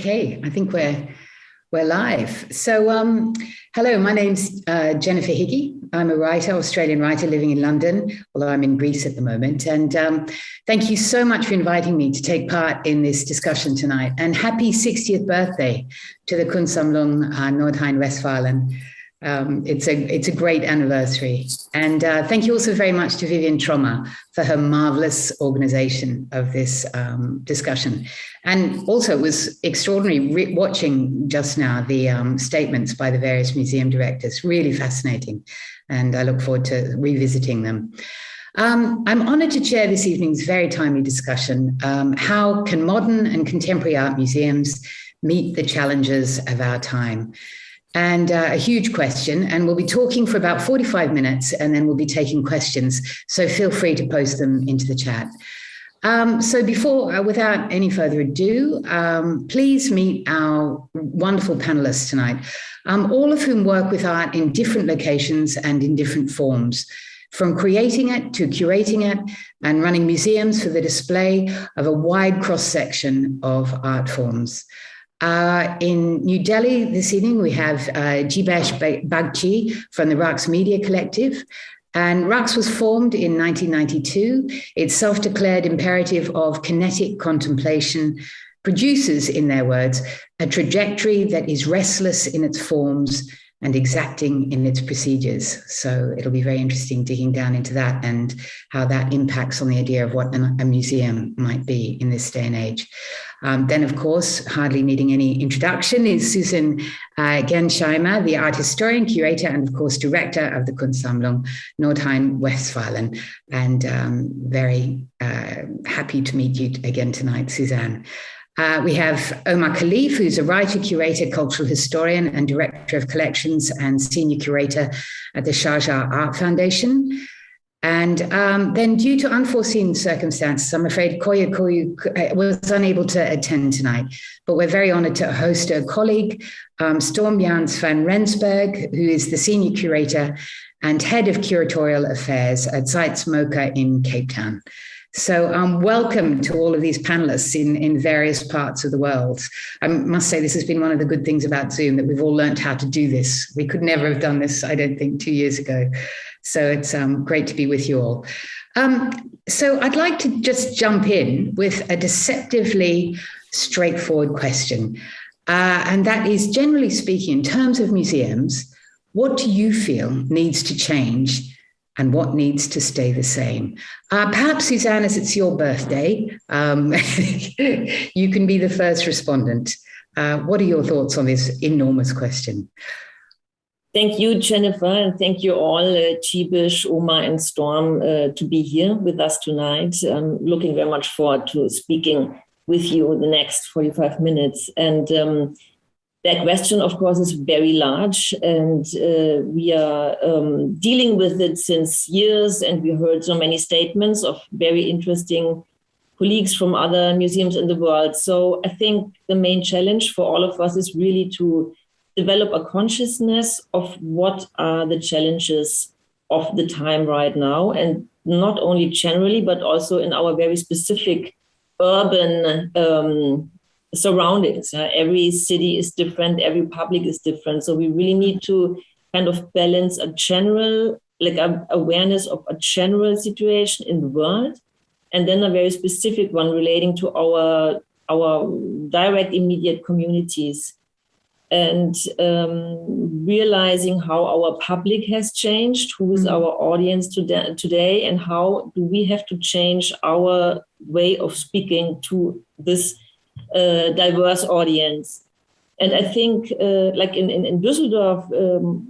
Okay, I think we're live. So, hello, my name's Jennifer Higgy. I'm a writer, Australian writer living in London, although I'm in Greece at the moment. And thank you so much for inviting me to take part in this discussion tonight. And happy 60th birthday to the Kunstsammlung Nordrhein-Westfalen. It's a great anniversary. And thank you also very much to Vivian Trommer for her marvelous organization of this discussion. And also it was extraordinary watching just now the statements by the various museum directors, really fascinating. And I look forward to revisiting them. I'm honored to chair this evening's very timely discussion. How can modern and contemporary art museums meet the challenges of our time? And a huge question, and we'll be talking for about 45 minutes, and then we'll be taking questions. So feel free to post them into the chat. Without any further ado, please meet our wonderful panelists tonight, all of whom work with art in different locations and in different forms, from creating it to curating it and running museums for the display of a wide cross-section of art forms. In New Delhi this evening, we have Jibesh Bagchi from the Raqs Media Collective. And Raqs was formed in 1992. Its self-declared imperative of kinetic contemplation produces, in their words, a trajectory that is restless in its forms and exacting in its procedures. So it'll be very interesting digging down into that and how that impacts on the idea of what a museum might be in this day and age. Then, of course, hardly needing any introduction is Susan Gensheimer, the art historian, curator, and, of course, director of the Kunstsammlung Nordrhein-Westfalen. And very happy to meet you again tonight, Suzanne. We have Omar Khalif, who's a writer, curator, cultural historian, and director of collections and senior curator at the Sharjah Art Foundation. And then due to unforeseen circumstances, I'm afraid Koya Koyu was unable to attend tonight, but we're very honored to host a colleague, Storm Jans van Rensburg, who is the senior curator and head of curatorial affairs at Zeitz-MoCA in Cape Town. So welcome to all of these panelists in various parts of the world. I must say this has been one of the good things about Zoom, that we've all learned how to do this. We could never have done this, I don't think, 2 years ago. So it's great to be with you all. So I'd like to just jump in with a deceptively straightforward question. And that is, generally speaking, in terms of museums, what do you feel needs to change and what needs to stay the same? Perhaps, Suzanne, as it's your birthday, you can be the first respondent. What are your thoughts on this enormous question? Thank you, Jennifer, and thank you all, Jibesh, Omar, and Storm, to be here with us tonight. I'm looking very much forward to speaking with you the next 45 minutes. And that question, of course, is very large, and we are dealing with it since years, and we heard so many statements of very interesting colleagues from other museums in the world. So I think the main challenge for all of us is really to develop a consciousness of what are the challenges of the time right now, and not only generally, but also in our very specific urban surroundings. Every city is different, every public is different. So we really need to kind of balance a general, like awareness of a general situation in the world, and then a very specific one relating to our direct immediate communities. And realizing how our public has changed, who is our audience today, and how do we have to change our way of speaking to this diverse audience. And I think like in Düsseldorf,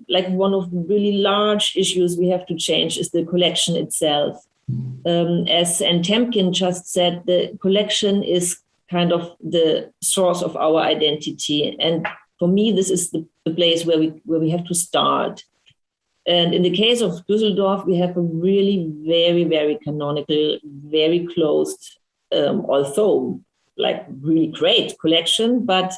like one of the really large issues we have to change is the collection itself. As Anne Temkin just said, the collection is kind of the source of our identity. And for me, this is the place where we have to start. And in the case of Düsseldorf, we have a really very, very canonical, very closed, although like really great collection, but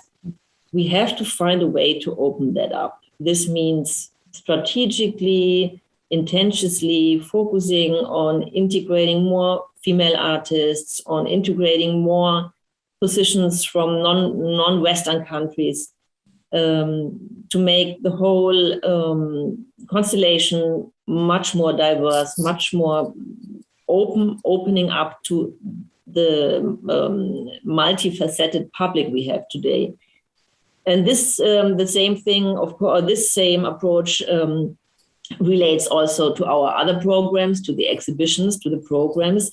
we have to find a way to open that up. This means strategically, intentionally focusing on integrating more female artists, on integrating more positions from non-Western countries to make the whole constellation much more diverse, much more opening up to the multifaceted public we have today. And this, the same thing, of course, this same approach relates also to our other programs, to the exhibitions, to the programs.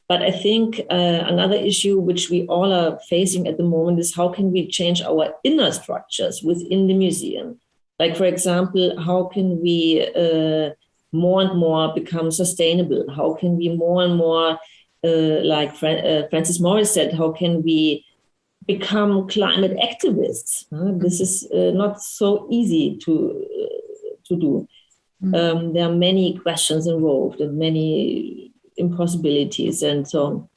But I think another issue which we all are facing at the moment is how can we change our inner structures within the museum? Like, for example, how can we more and more become sustainable? How can we more and more, like Francis Morris said, how can we become climate activists? This is not so easy to do. There are many questions involved and many impossibilities and so on.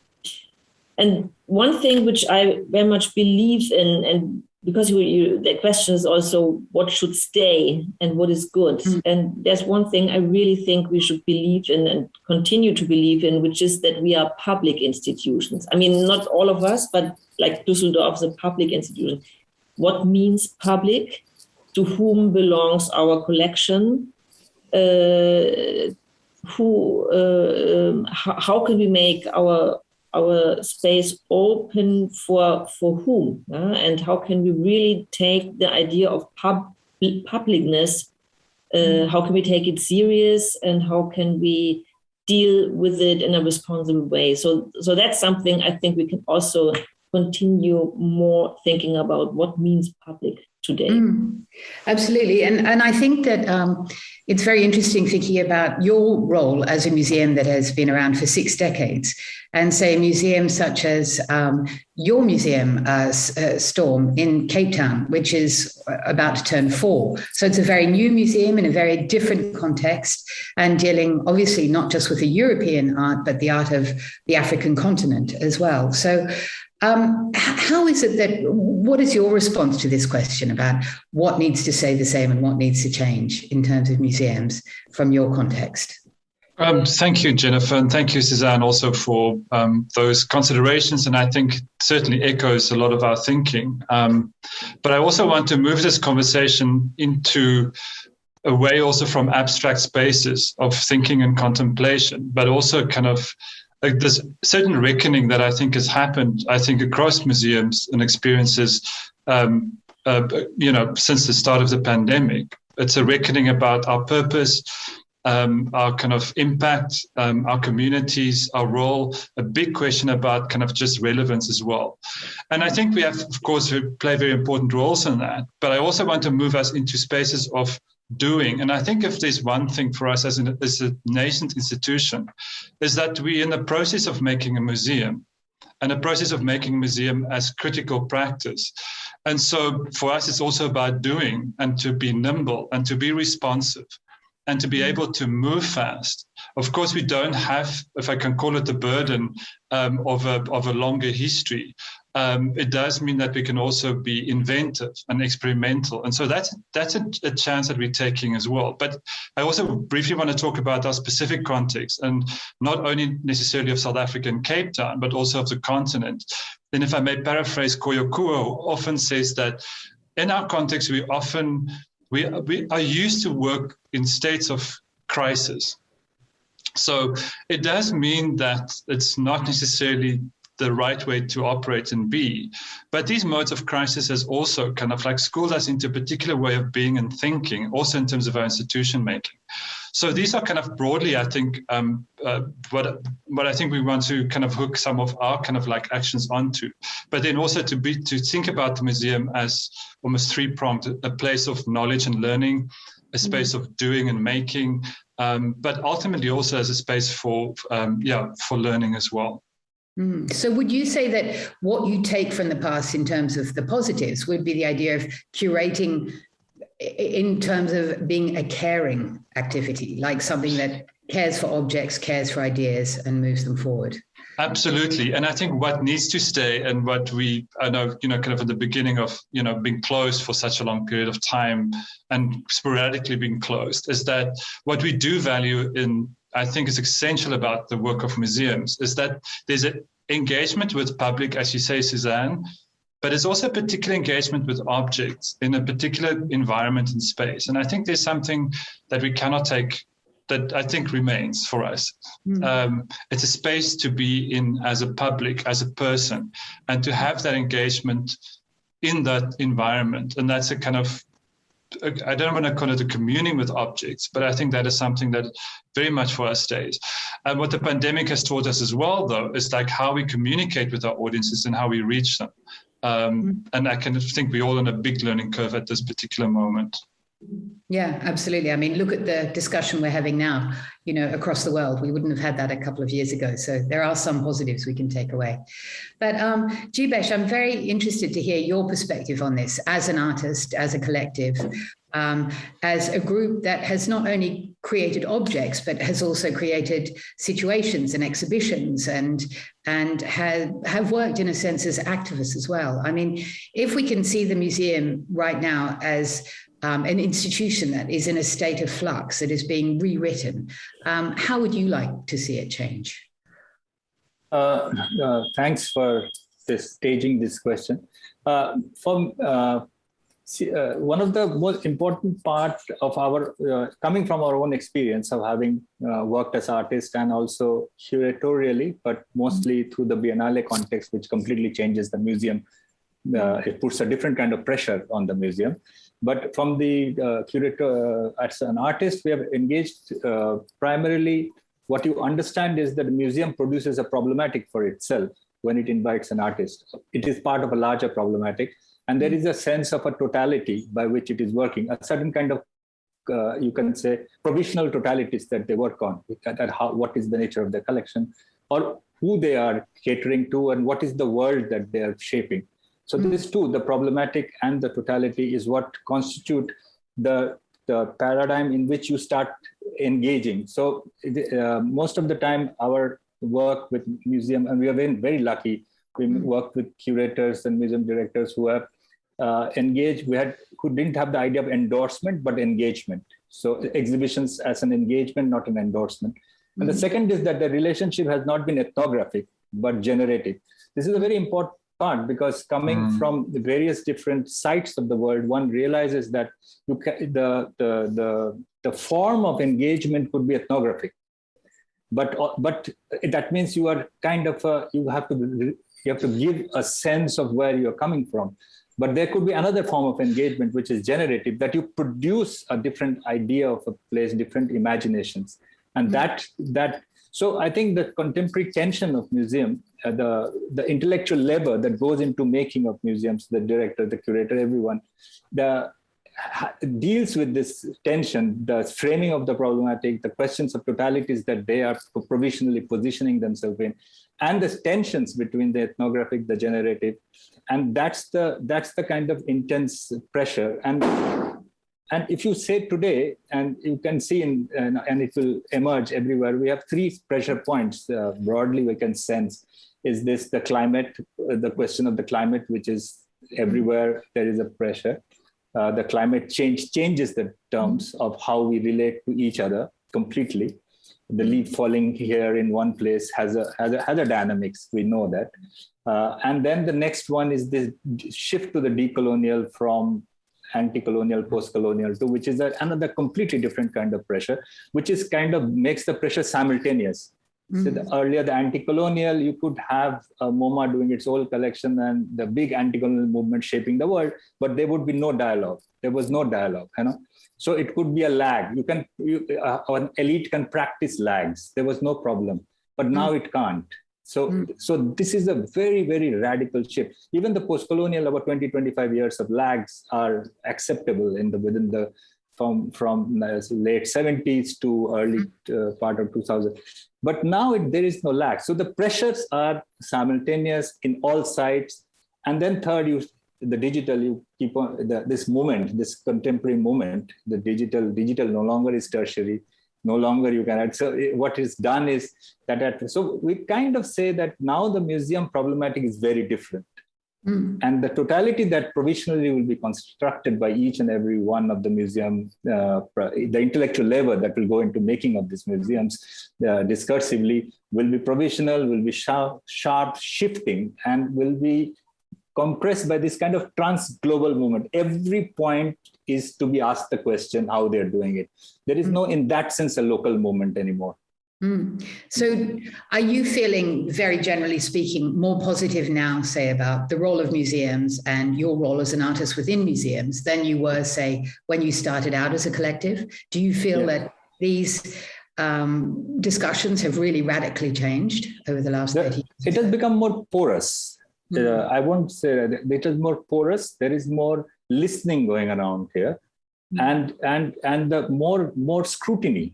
And one thing which I very much believe in, and because the question is also what should stay and what is good. And there's one thing I really think we should believe in and continue to believe in, which is that we are public institutions. I mean, not all of us, but like Düsseldorf is a public institution. What means public? To whom belongs our collection? How can we make our space open for whom? And how can we really take the idea of publicness? How can we take it serious? And how can we deal with it in a responsible way? So that's something I think we can also continue more thinking about what means public today. Absolutely. And I think that it's very interesting thinking about your role as a museum that has been around for 6 decades, and say museums such as your museum, Storm, in Cape Town, which is about to turn 4. So it's a very new museum in a very different context, and dealing obviously not just with the European art, but the art of the African continent as well. So how is it that, what is your response to this question about what needs to stay the same and what needs to change in terms of museums from your context? Thank you, Jennifer, and thank you, Suzanne, also for those considerations. And I think it certainly echoes a lot of our thinking. But I also want to move this conversation into away also from abstract spaces of thinking and contemplation, but also kind of this certain reckoning that I think has happened, I think, across museums and experiences, since the start of the pandemic. It's a reckoning about our purpose, our kind of impact, our communities, our role, a big question about kind of just relevance as well. And I think we have, of course, we play very important roles in that, but I also want to move us into spaces of doing. And I think if there's one thing for us as a nascent institution, is that we're in the process of making a museum, and a process of making a museum as critical practice. And so for us, it's also about doing, and to be nimble and to be responsive and to be able to move fast. Of course, we don't have, if I can call it, the burden of a longer history. It does mean that we can also be inventive and experimental. And so that's a chance that we're taking as well. But I also briefly want to talk about our specific context, and not only necessarily of South Africa and Cape Town, but also of the continent. Then if I may paraphrase Koyo Kuo, often says that in our context, we are used to work in states of crisis. So it does mean that it's not necessarily the right way to operate and be. But these modes of crisis has also kind of like schooled us into a particular way of being and thinking, also in terms of our institution making. So these are kind of broadly, I think, what I think we want to kind of hook some of our kind of like actions onto. But then also to think about the museum as almost three-pronged, a place of knowledge and learning, a space of doing and making, but ultimately also as a space for learning as well. So would you say that what you take from the past in terms of the positives would be the idea of curating in terms of being a caring activity, like something that cares for objects, cares for ideas, and moves them forward? Absolutely. And I think what needs to stay, and what I know, kind of at the beginning of, being closed for such a long period of time and sporadically being closed, is that what we do value I think is essential about the work of museums is that there's engagement with public, as you say, Suzanne, but it's also particular engagement with objects in a particular environment and space. And I think there's something that we cannot take that I think remains for us. It's a space to be in as a public, as a person, and to have that engagement in that environment. And that's a kind of, I don't want to call it a communing with objects, but I think that is something that very much for us stays. And what the pandemic has taught us as well, though, is like how we communicate with our audiences and how we reach them. And I kind of think we're all on a big learning curve at this particular moment. Yeah, absolutely. I mean, look at the discussion we're having now, across the world. We wouldn't have had that a couple of years ago. So there are some positives we can take away. But Jibesh, I'm very interested to hear your perspective on this as an artist, as a collective, as a group that has not only created objects, but has also created situations and exhibitions and have worked in a sense as activists as well. I mean, if we can see the museum right now as an institution that is in a state of flux, that is being rewritten, how would you like to see it change? Thanks for staging this question. One of the most important part of our, coming from our own experience of having worked as artists and also curatorially, but mostly through the Biennale context, which completely changes the museum. It puts a different kind of pressure on the museum. But from the curator, as an artist, we have engaged primarily, what you understand is that the museum produces a problematic for itself when it invites an artist. It is part of a larger problematic. And there is a sense of a totality by which it is working, a certain kind of, you can say, provisional totalities that they work on, what is the nature of their collection, or who they are catering to, and what is the world that they are shaping. So these two, the problematic and the totality, is what constitute the paradigm in which you start engaging. So most of the time, our work with museum, and we are very lucky, we work with curators and museum directors who have engaged, who didn't have the idea of endorsement, but engagement. So exhibitions as an engagement, not an endorsement. And the second is that the relationship has not been ethnographic, but generative. This is a very important part, because coming from the various different sites of the world, one realizes that the form of engagement could be ethnographic, but that means you are kind of you have to give a sense of where you're coming from. But there could be another form of engagement which is generative, that you produce a different idea of a place, different imaginations, and so I think the contemporary tension of museum, the intellectual labor that goes into making of museums, the director, the curator, everyone, deals with this tension, the framing of the problematic, the questions of totalities that they are provisionally positioning themselves in, and the tensions between the ethnographic, the generative, and that's the kind of intense pressure. And if you say today, and you can see and it will emerge everywhere, we have three pressure points, broadly we can sense, is this the climate, the question of the climate, which is everywhere there is a pressure. The climate change changes the terms of how we relate to each other completely. The leaf falling here in one place has a dynamics, we know that. And then the next one is this shift to the decolonial from anti-colonial, post-colonial too, which is another completely different kind of pressure, which is kind of makes the pressure simultaneous. So earlier, the anti-colonial, you could have MoMA doing its whole collection and the big anti-colonial movement shaping the world, but there would be no dialogue. There was no dialogue, So it could be a lag. An elite can practice lags. There was no problem, but now it can't. So this is a very, very radical shift. Even the post-colonial, about 20, 25 years of lags are acceptable within the from late 70s to early part of 2000. But now there is no lag. So the pressures are simultaneous in all sides. And then third, the digital, you keep on this moment, this contemporary moment, the digital no longer is tertiary. No longer you can add. So what is done is that. So we kind of say that now the museum problematic is very different. And the totality that provisionally will be constructed by each and every one of the museum, the intellectual labor that will go into making of these museums discursively will be provisional, will be sharp shifting, and will be compressed by this kind of trans-global movement. Every point is to be asked the question how they're doing it. There is no, in that sense, a local movement anymore. So are you feeling, very generally speaking, more positive now, say, about the role of museums and your role as an artist within museums than you were, say, when you started out as a collective? Do you feel that these discussions have really radically changed over the last 30 years? It has become more porous. I won't say that it is more porous. There is more listening going around here, and the more scrutiny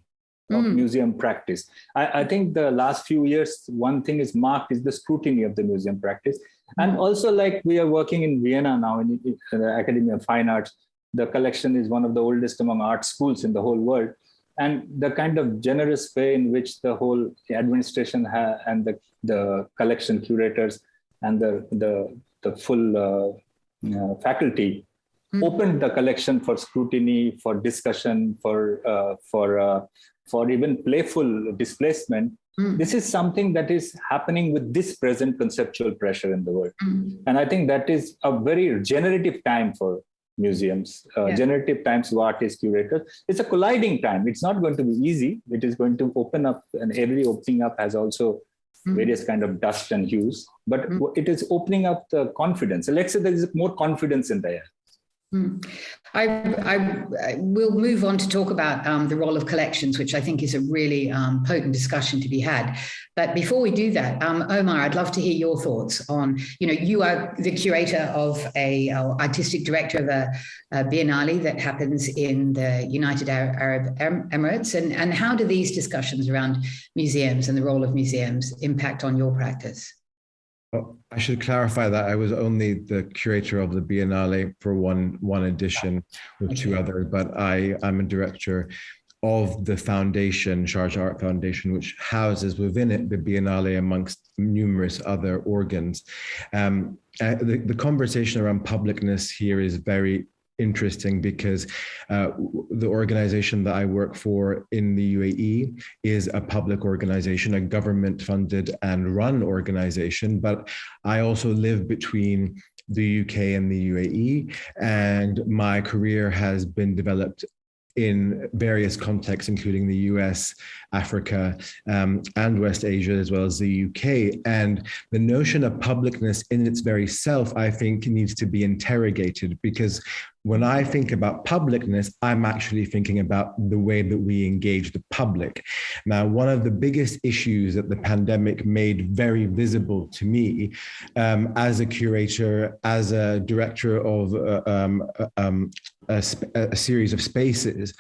of museum practice. I think the last few years, one thing is marked is the scrutiny of the museum practice. And also, like, we are working in Vienna now in the Academy of Fine Arts. The collection is one of the oldest among art schools in the whole world. And the kind of generous way in which the whole administration and the collection curators and the full faculty opened the collection for scrutiny, for discussion, for even playful displacement. This is something that is happening with this present conceptual pressure in the world. And I think that is a very generative time for museums, generative times for artists, curators. It's a colliding time. It's not going to be easy. It is going to open up, and every opening up has also various kind of dust and hues, but it is opening up the confidence. Let's say there is more confidence in the air. I will move on to talk about the role of collections, which I think is a really potent discussion to be had. But before we do that, Omar, I'd love to hear your thoughts on, you are the curator of artistic director of a biennale that happens in the United Arab Emirates. And how do these discussions around museums and the role of museums impact on your practice? Well, I should clarify that I was only the curator of the Biennale for one edition with two others, but I'm a director of the foundation, Sharjah Art Foundation, which houses within it the Biennale amongst numerous other organs. The conversation around publicness here is very interesting because the organization that I work for in the UAE is a public organization, a government funded and run organization, but I also live between the UK and the UAE, and my career has been developed in various contexts, including the US, Africa, and West Asia, as well as the UK. And the notion of publicness in its very self, I think, needs to be interrogated, because when I think about publicness, I'm actually thinking about the way that we engage the public. Now, one of the biggest issues that the pandemic made very visible to me as a curator, as a director of a series of spaces,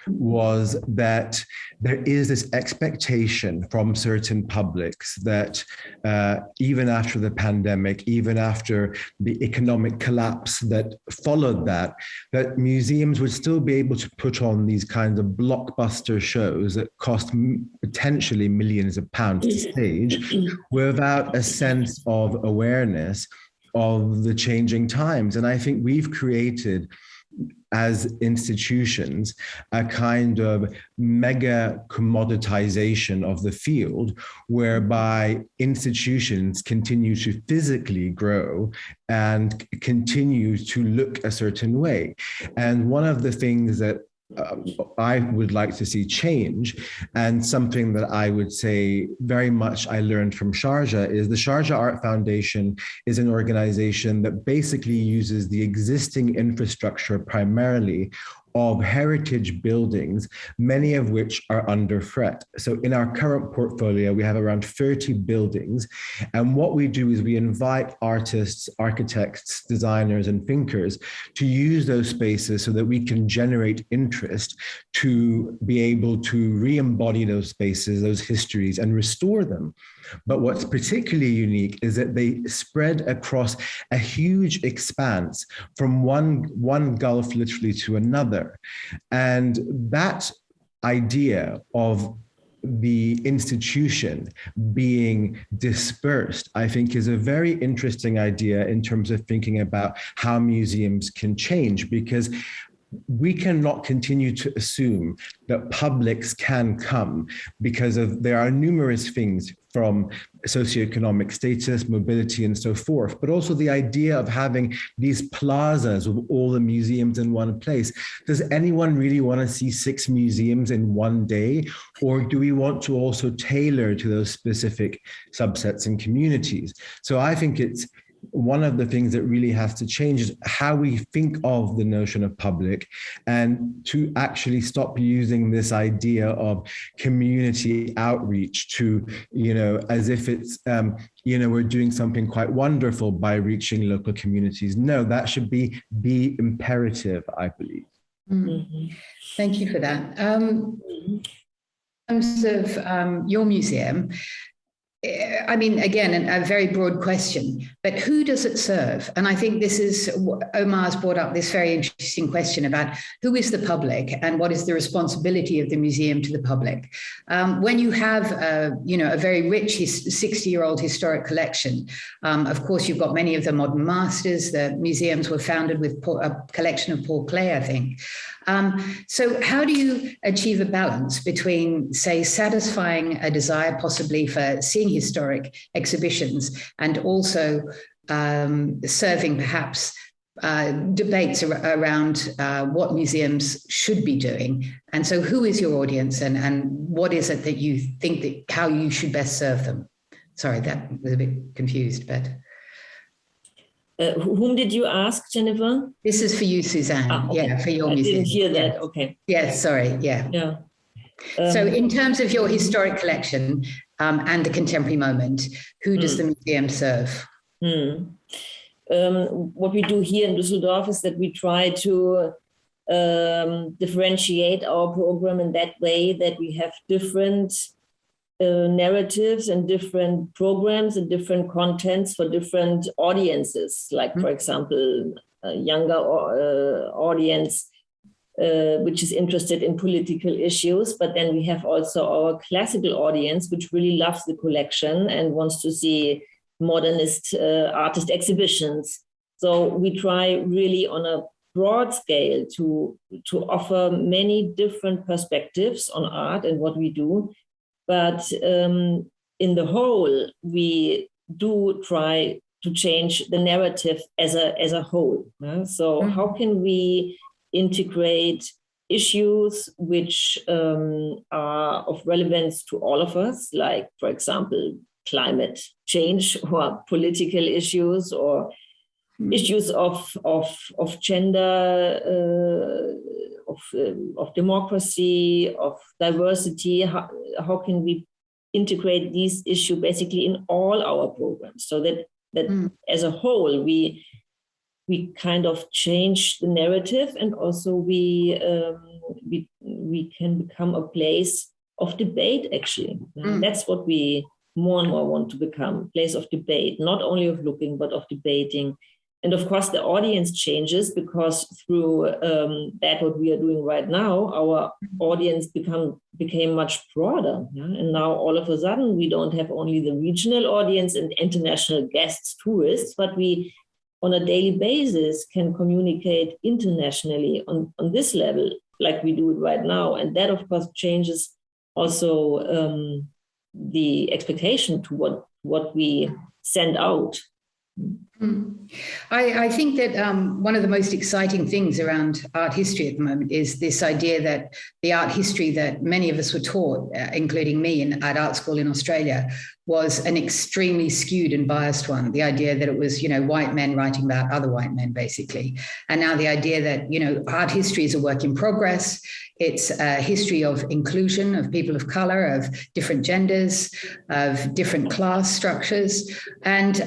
was that there is this expectation from certain publics that even after the pandemic, even after the economic collapse that followed that museums would still be able to put on these kinds of blockbuster shows that cost potentially millions of pounds to stage without a sense of awareness of the changing times. And I think we've created, as institutions, a kind of mega commoditization of the field, whereby institutions continue to physically grow and continue to look a certain way. And one of the things that I would like to see change, and something that I would say very much I learned from Sharjah, is the Sharjah Art Foundation is an organization that basically uses the existing infrastructure primarily of heritage buildings, many of which are under threat. So in our current portfolio, we have around 30 buildings. And what we do is we invite artists, architects, designers, and thinkers to use those spaces so that we can generate interest to be able to re-embody those spaces, those histories, and restore them. But what's particularly unique is that they spread across a huge expanse from one gulf literally to another. And that idea of the institution being dispersed, I think, is a very interesting idea in terms of thinking about how museums can change, because we cannot continue to assume that publics can come because there are numerous things from socioeconomic status, mobility, and so forth, but also the idea of having these plazas with all the museums in one place. Does anyone really want to see 6 museums in one day? Or do we want to also tailor to those specific subsets and communities? So I think it's one of the things that really has to change is how we think of the notion of public, and to actually stop using this idea of community outreach to, as if it's, we're doing something quite wonderful by reaching local communities. No, that should be imperative, I believe. Mm-hmm. Thank you for that. In terms of your museum, I mean, again, a very broad question, but who does it serve? And I think this is, Omar's brought up this very interesting question about who is the public and what is the responsibility of the museum to the public. When you have, a very rich 60-year-old historic collection, of course, you've got many of the modern masters. The museums were founded with a collection of Paul Klee, I think. So how do you achieve a balance between, say, satisfying a desire possibly for seeing historic exhibitions and also serving perhaps debates around what museums should be doing? And so who is your audience, and what is it that you think that how you should best serve them? Sorry, that was a bit confused, but... whom did you ask, Jennifer? This is for you, Suzanne. Okay. Yeah, for your museum. I didn't hear that. Yeah. Okay. Yes, sorry. Yeah. Yeah. So in terms of your historic collection and the contemporary moment, who does the museum serve? What we do here in Düsseldorf is that we try to differentiate our program in that way that we have different narratives and different programs and different contents for different audiences. Like, for example, a younger audience which is interested in political issues. But then we have also our classical audience, which really loves the collection and wants to see modernist artist exhibitions. So we try really on a broad scale to offer many different perspectives on art and what we do. But in the whole, we do try to change the narrative as a whole. So how can we integrate issues which are of relevance to all of us, like, for example, climate change or political issues or issues of gender, of democracy, of diversity? How can we integrate these issues basically in all our programs so that as a whole we kind of change the narrative, and also we can become a place of debate, actually. That's what we more and more want to become, place of debate, not only of looking, but of debating. And of course, the audience changes because through that, what we are doing right now, our audience became much broader. And now all of a sudden, we don't have only the regional audience and international guests, tourists, but we, on a daily basis, can communicate internationally on this level, like we do it right now. And that, of course, changes also the expectation to what we send out. I think that one of the most exciting things around art history at the moment is this idea that the art history that many of us were taught, including me at art school in Australia, was an extremely skewed and biased one. The idea that it was, white men writing about other white men, basically. And now the idea that, art history is a work in progress. It's a history of inclusion, of people of color, of different genders, of different class structures. And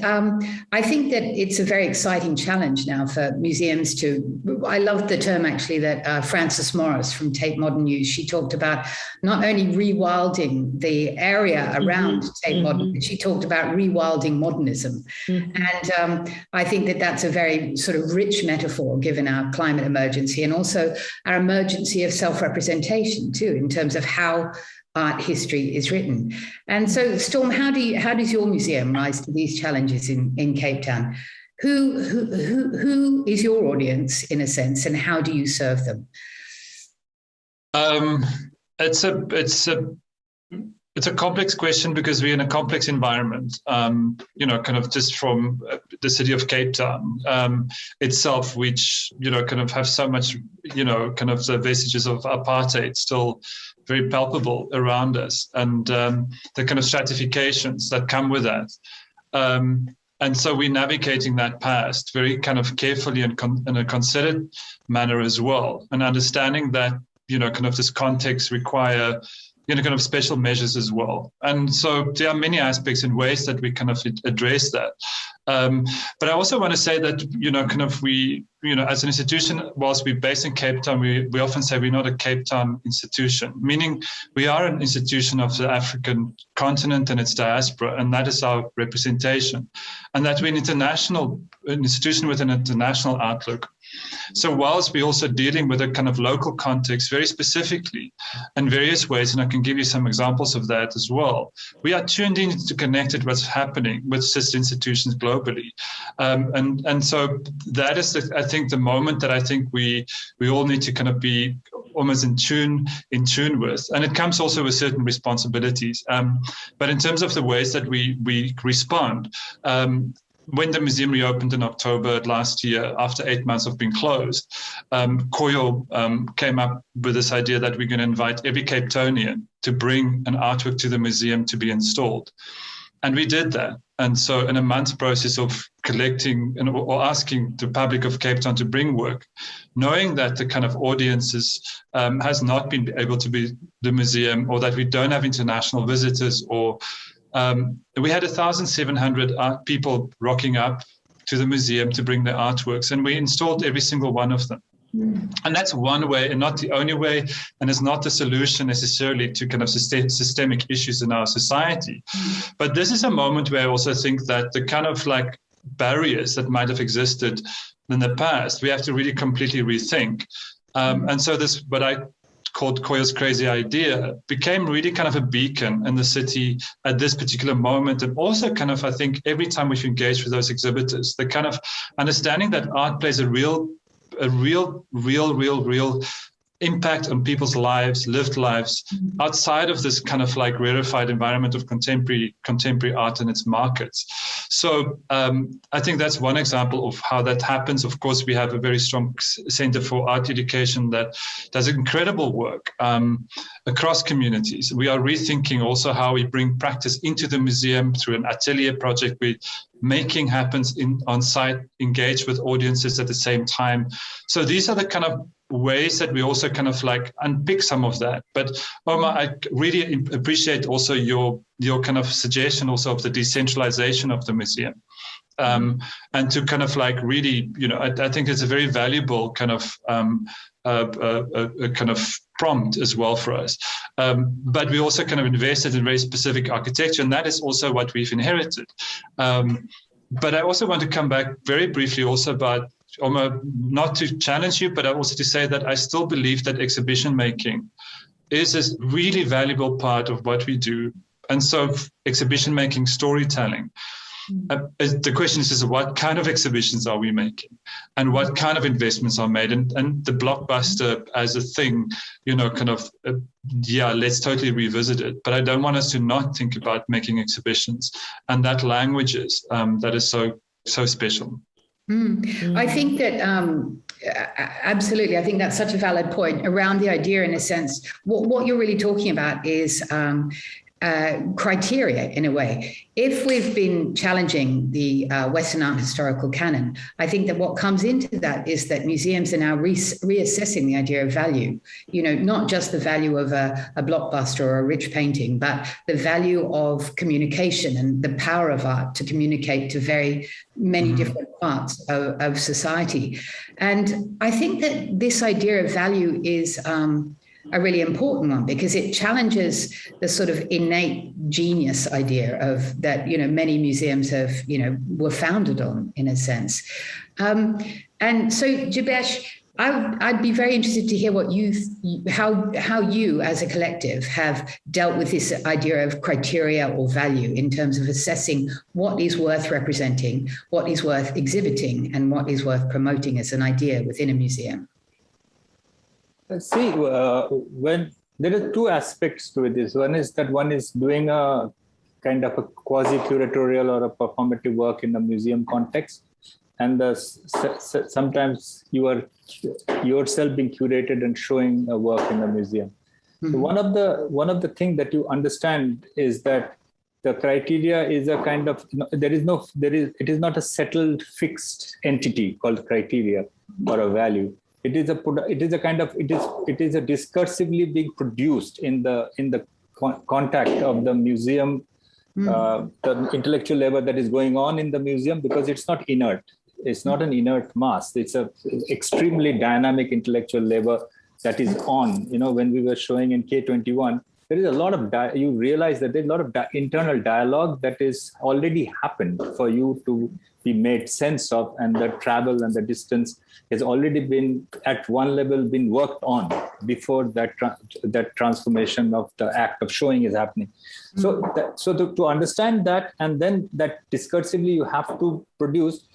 I think that it's a very exciting challenge now for museums to, I love the term actually that Frances Morris from Tate Modern used. She talked about not only rewilding the area around Tate Modern, but she talked about rewilding modernism. And I think that that's a very sort of rich metaphor given our climate emergency and also our emergency of self-representation too, in terms of how art history is written. And so, Storm, how does your museum rise to these challenges in Cape Town? Who is your audience, in a sense, and how do you serve them? It's a complex question because we're in a complex environment, kind of just from the city of Cape Town itself, which, kind of have so much, kind of the vestiges of apartheid still very palpable around us, and the kind of stratifications that come with that. And so we're navigating that past very kind of carefully and in a considered manner as well, and understanding that, kind of this context require kind of special measures as well. And so there are many aspects and ways that we kind of address that. But I also want to say that, kind of we, as an institution, whilst we're based in Cape Town, we often say we're not a Cape Town institution, meaning we are an institution of the African continent and its diaspora, and that is our representation. And that we're an institution with an international outlook. So whilst we're also dealing with a kind of local context very specifically in various ways, and I can give you some examples of that as well, we are tuned in to connected what's happening with sister institutions globally. And so that is, I think, the moment that I think we all need to kind of be almost in tune with. And it comes also with certain responsibilities. But in terms of the ways that we respond, when the museum reopened in October last year, after 8 months of being closed, Koyo came up with this idea that we're going to invite every Cape Townian to bring an artwork to the museum to be installed. And we did that. And so in a month's process of collecting or asking the public of Cape Town to bring work, knowing that the kind of audiences has not been able to be the museum, or that we don't have international visitors, or we had 1,700 people rocking up to the museum to bring their artworks, and we installed every single one of them. And that's one way, and not the only way, and it's not the solution necessarily to kind of systemic issues in our society. But this is a moment where I also think that the kind of like barriers that might have existed in the past, we have to really completely rethink. And so this, what I called Koyo's crazy idea, became really kind of a beacon in the city at this particular moment. And also kind of, I think, every time we've engaged with those exhibitors, the kind of understanding that art plays a real impact on people's lives, lived lives, outside of this kind of like rarefied environment of contemporary art and its markets. So I think that's one example of how that happens. Of course, we have a very strong Center for Art Education that does incredible work across communities. We are rethinking also how we bring practice into the museum through an atelier project. Making happens on site, engage with audiences at the same time. So these are the kind of ways that we also kind of like unpick some of that. But Omar, I really appreciate also your kind of suggestion also of the decentralization of the museum. And to kind of like really, I think it's a very valuable kind of a kind of prompt as well for us. But we also kind of invested in very specific architecture, and that is also what we've inherited. But I also want to come back very briefly also about, not to challenge you, but also to say that I still believe that exhibition making is a really valuable part of what we do. And so exhibition making, storytelling, the question is what kind of exhibitions are we making, and what kind of investments are made, and the blockbuster as a thing, kind of, let's totally revisit it. But I don't want us to not think about making exhibitions, and that language is that is so special. I think that absolutely. I think that's such a valid point around the idea. In a sense, what you're really talking about is criteria, in a way. If we've been challenging the Western art historical canon, I think that what comes into that is that museums are now reassessing the idea of value, not just the value of a blockbuster or a rich painting, but the value of communication and the power of art to communicate to very many different parts of society. And I think that this idea of value is a really important one, because it challenges the sort of innate genius idea of that, many museums have, were founded on, in a sense. And so, Jibesh, I'd be very interested to hear what how you as a collective have dealt with this idea of criteria or value in terms of assessing what is worth representing, what is worth exhibiting, and what is worth promoting as an idea within a museum. See, when there are two aspects to this. One is that one is doing a kind of a quasi-curatorial or a performative work in a museum context. And sometimes you are yourself being curated and showing a work in a museum. Mm-hmm. So one of the things that you understand is that the criteria is a kind of it is not a settled fixed entity called criteria or a value. It is a discursively being produced in the contact of the museum, the intellectual labor that is going on in the museum, because it's not inert. It's not an inert mass. It's a extremely dynamic intellectual labor that is on. When we were showing in K21, there is a lot of you realize that there's a lot of internal dialogue that is already happened for you to be made sense of, and the travel and the distance has already been at one level been worked on before that transformation of the act of showing is happening. So to understand that, and then that discursively you have to produce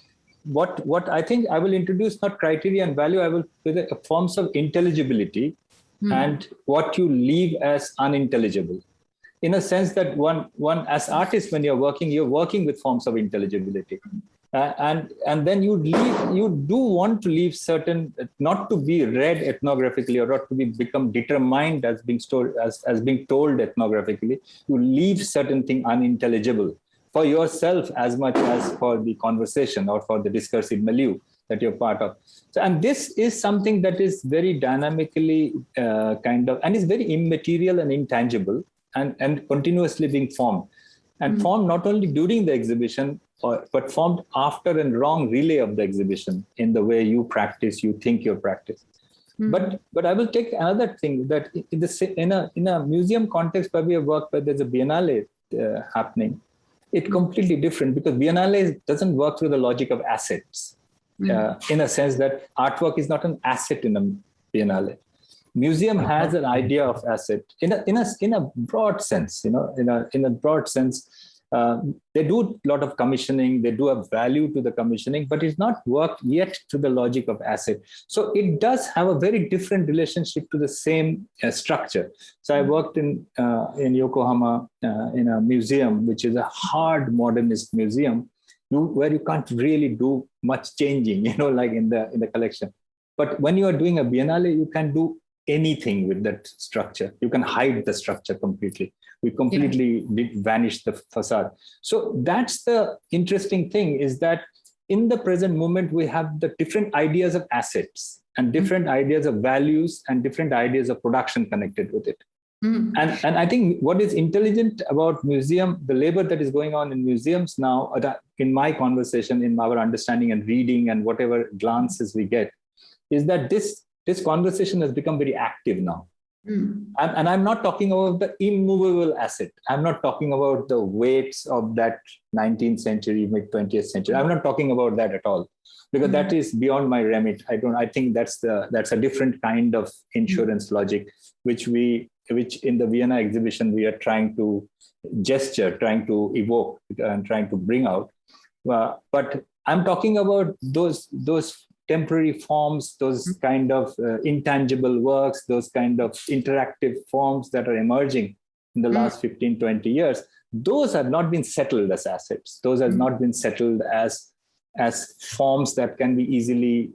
what I think I will introduce, not criteria and value, I will with forms of intelligibility and what you leave as unintelligible. In a sense that one as artists, when you're working with forms of intelligibility. And then you do want to leave certain, not to be read ethnographically or not to become determined as being told ethnographically. You leave certain thing unintelligible for yourself as much as for the conversation or for the discursive milieu that you're part of. So, and this is something that is very dynamically and is very immaterial and intangible and continuously being formed. And formed not only during the exhibition, but formed after and wrong relay of the exhibition in the way you practice, you think your practice. But I will take another thing that in a museum context where we have worked, where there's a biennale happening, it's completely different, because biennale doesn't work through the logic of assets. In a sense that artwork is not an asset in a biennale. Museum has an idea of asset in a broad sense. In a broad sense, they do a lot of commissioning. They do have value to the commissioning, but it's not worked yet to the logic of asset. So it does have a very different relationship to the same structure. So I worked in Yokohama in a museum, which is a hard modernist museum, where you can't really do much changing, like in the collection. But when you are doing a biennale, you can do anything with that structure. You can hide the structure completely. We completely vanish the facade. So that's the interesting thing, is that in the present moment, we have the different ideas of assets and different ideas of values and different ideas of production connected with it. And I think what is intelligent about museum, the labor that is going on in museums now, in my conversation, in our understanding and reading and whatever glances we get, is that this conversation has become very active now. And I'm not talking about the immovable asset. I'm not talking about the weights of that 19th century, mid 20th century. I'm not talking about that at all, because that is beyond my remit. I think that's a different kind of insurance logic, which in the Vienna exhibition we are trying to gesture, trying to evoke, and trying to bring out. But I'm talking about those temporary forms, those kind of intangible works, those kind of interactive forms that are emerging in the last 15, 20 years. Those have not been settled as assets. Those have not been settled as forms that can be easily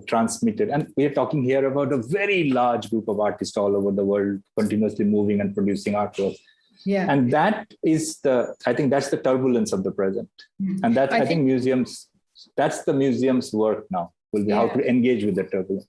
transmitted. And we are talking here about a very large group of artists all over the world, continuously moving and producing artwork. Yeah. And that is I think that's the turbulence of the present. And that's, I think museums, that's the museum's work now, will be how to engage with the turbulence.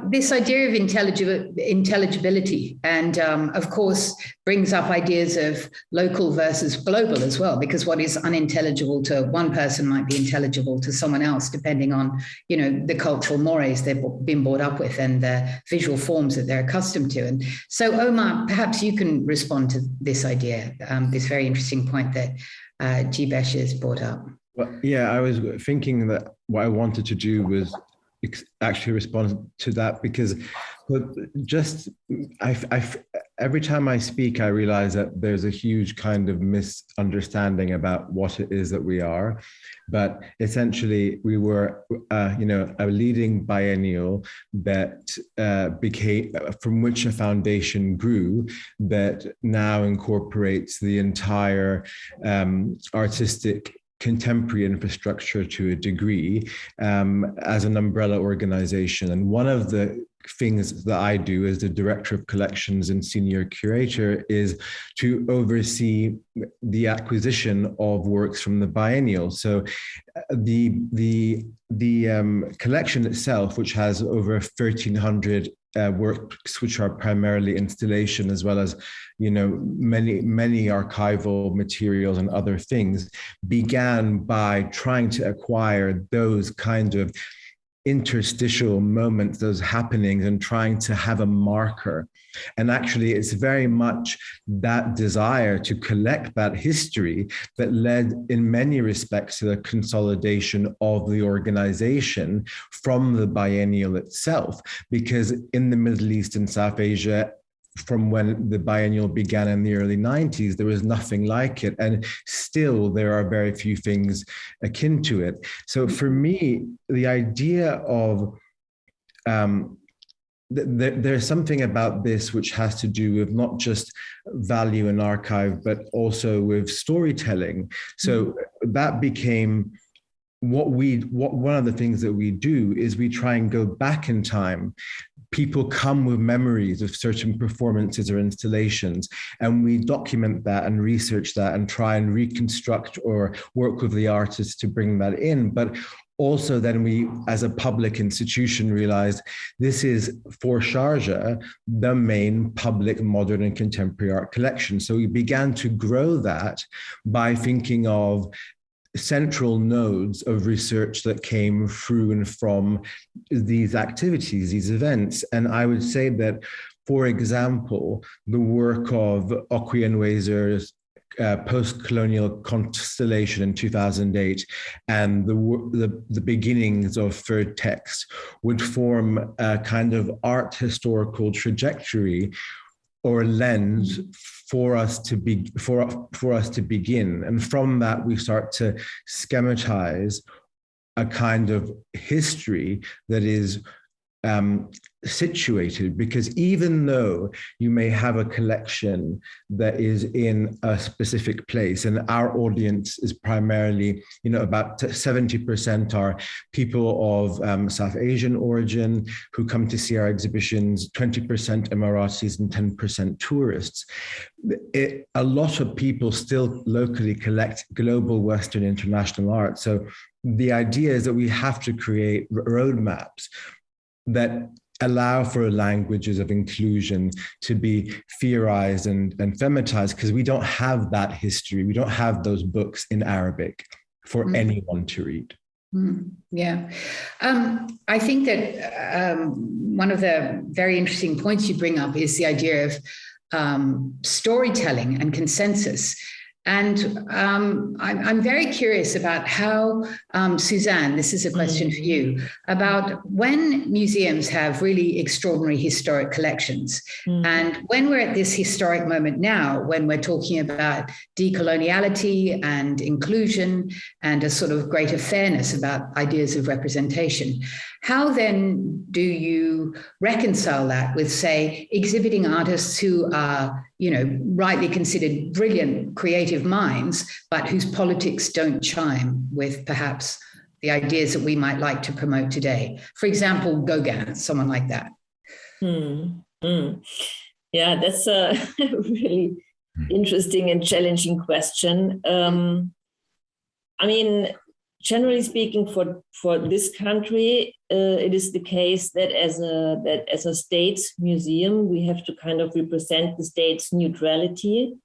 This idea of intelligibility and of course brings up ideas of local versus global as well, because what is unintelligible to one person might be intelligible to someone else, depending on, the cultural mores they've been brought up with and the visual forms that they're accustomed to. And so, Omar, perhaps you can respond to this idea, this very interesting point that Jibesh has brought up. Well, yeah, I was thinking that what I wanted to do was actually respond to that, because just every time I speak, I realize that there's a huge kind of misunderstanding about what it is that we are. But essentially, we were, a leading biennial that became, from which a foundation grew, that now incorporates the entire artistic contemporary infrastructure to a degree as an umbrella organization. And one of the things that I do as the director of collections and senior curator is to oversee the acquisition of works from the biennial. So the collection itself, which has over 1,300 works, which are primarily installation, as well as many archival materials and other things, began by trying to acquire those kind of interstitial moments, those happenings, and trying to have a marker. And actually, it's very much that desire to collect that history that led in many respects to the consolidation of the organization from the biennial itself. Because in the Middle East and South Asia, from when the biennial began in the early 90s, there was nothing like it. And still, there are very few things akin to it. So for me, the idea of there's something about this which has to do with not just value and archive, but also with storytelling. So that became one of the things that we do is we try and go back in time. People come with memories of certain performances or installations, and we document that and research that and try and reconstruct or work with the artists to bring that in. But also then we, as a public institution, realized this is, for Sharjah, the main public modern and contemporary art collection. So we began to grow that by thinking of central nodes of research that came through and from these activities, these events. And I would say that, for example, the work of Okwuenwezor's post-colonial constellation in 2008 and the beginnings of third text would form a kind of art historical trajectory or lens for us to begin. And from that, we start to schematize a kind of history that is situated, because even though you may have a collection that is in a specific place, and our audience is primarily, about 70% are people of South Asian origin who come to see our exhibitions, 20% Emiratis and 10% tourists. A lot of people still locally collect global, Western, international art. So the idea is that we have to create roadmaps that allow for languages of inclusion to be theorized and femitized, because we don't have that history. We don't have those books in Arabic for anyone to read. Yeah. I think that one of the very interesting points you bring up is the idea of storytelling and consensus. And I'm very curious about how, Suzanne, this is a question for you, about when museums have really extraordinary historic collections. And when we're at this historic moment now, when we're talking about decoloniality and inclusion and a sort of greater fairness about ideas of representation, how then do you reconcile that with, say, exhibiting artists who are, rightly considered brilliant creative minds, but whose politics don't chime with perhaps the ideas that we might like to promote today? For example, Gauguin, someone like that. Yeah, that's a really interesting and challenging question. Generally speaking, for this country, it is the case that as a state museum, we have to kind of represent the state's neutrality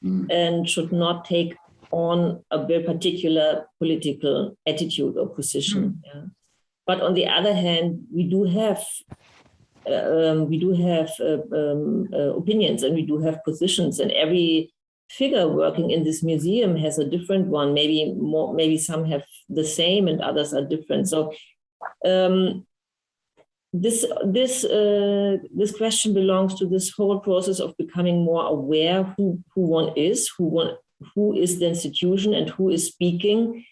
and should not take on a very particular political attitude or position. Yeah. But on the other hand, we do have opinions and we do have positions, and every figure working in this museum has a different one. Maybe some have the same and others are different. So this question belongs to this whole process of becoming more aware who one is, who is the institution and who is speaking.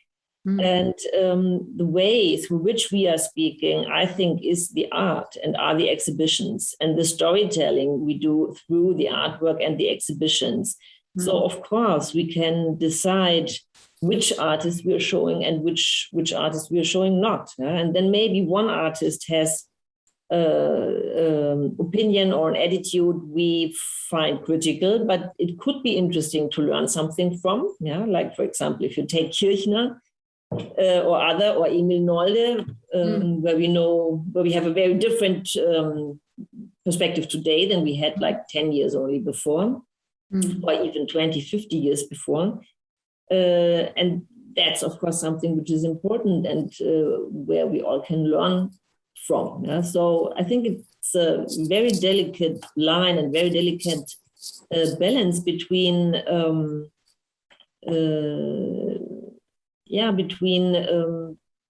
And the way through which we are speaking, I think, is the art and are the exhibitions and the storytelling we do through the artwork and the exhibitions. So, of course, we can decide which artists we are showing and which artists we are showing not. And then maybe one artist has opinion or an attitude we find critical, but it could be interesting to learn something from. Yeah, like, for example, if you take Kirchner, or Emil Nolde, where we have a very different perspective today than we had like 10 years only before, or even 20, 50 years before. And that's, of course, something which is important and where we all can learn from. Yeah? So I think it's a very delicate line and very delicate balance between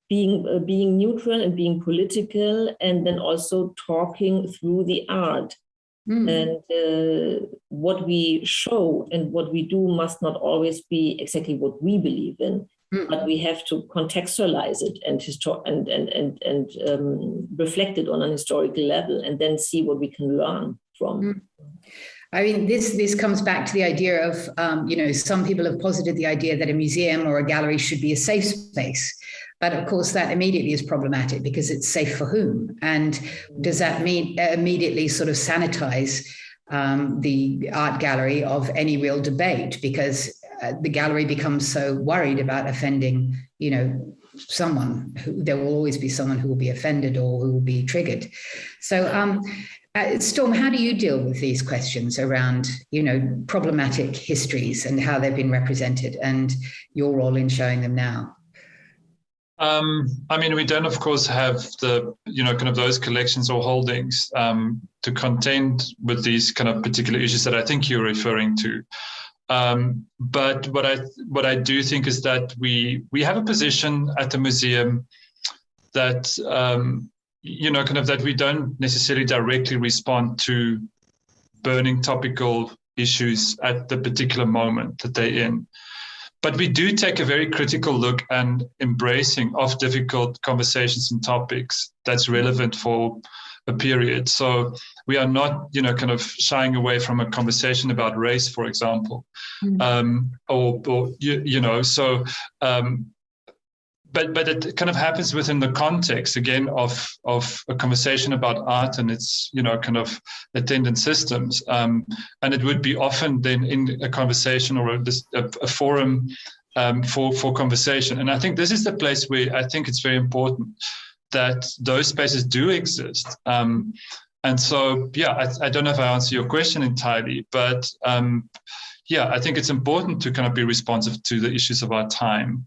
being neutral and being political, and then also talking through the art. And what we show and what we do must not always be exactly what we believe in, but we have to contextualize it and reflect it on an historical level, and then see what we can learn from. I mean, this comes back to the idea of, some people have posited the idea that a museum or a gallery should be a safe space. But of course, that immediately is problematic because it's safe for whom? And does that mean immediately sort of sanitize the art gallery of any real debate? Because the gallery becomes so worried about offending, someone. There will always be someone who will be offended or who will be triggered. So, Storm, how do you deal with these questions around, problematic histories and how they've been represented and your role in showing them now? I mean, we don't, of course, have the, kind of those collections or holdings to contend with these kind of particular issues that I think you're referring to. But what I do think is that we have a position at the museum that, kind of that we don't necessarily directly respond to burning topical issues at the particular moment that they're in. But we do take a very critical look and embracing of difficult conversations and topics that's relevant for a period. So we are not, kind of shying away from a conversation about race, for example, But it kind of happens within the context, again, of a conversation about art and its, kind of attendant systems. And it would be often then in a conversation or a forum for conversation. And I think this is the place where I think it's very important that those spaces do exist. And so, I don't know if I answer your question entirely, but I think it's important to kind of be responsive to the issues of our time.